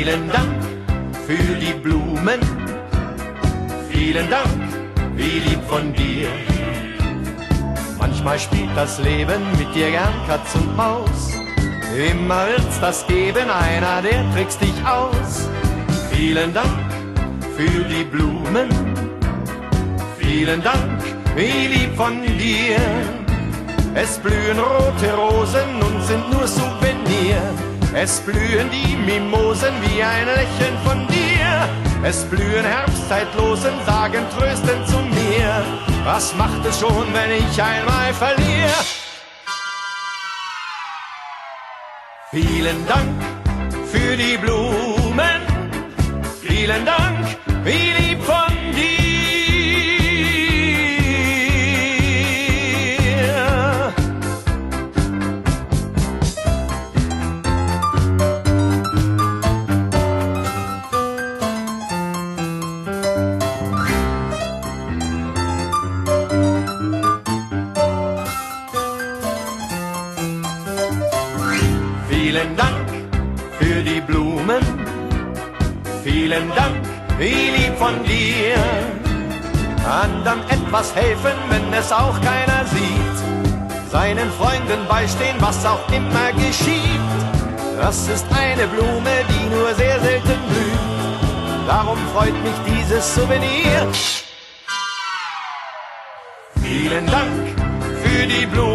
Vielen Dank für die Blumen, vielen Dank, wie lieb von dir. Manchmal spielt das Leben mit dir gern Katz und Maus. Immer wird's das geben, einer, der trickst dich aus. Vielen Dank für die Blumen, vielen Dank, wie lieb von dir. Es blühen rote Rosen und sind nur Souvenir. Es blühen die Mimosen wie ein Lächeln von dir. Es blühen Herbstzeitlosen, sagen tröstend zu mir: Was macht es schon, wenn ich einmal verliere? Vielen Dank für die Blumen, vielen Dank, wie lieb von dir. Vielen Dank für die Blumen, vielen Dank, wie lieb von dir. Andern etwas helfen, wenn es auch keiner sieht. Seinen Freunden beistehen, was auch immer geschieht. Das ist eine Blume, die nur sehr selten blüht. Darum freut mich dieses Souvenir. Vielen Dank für die Blumen.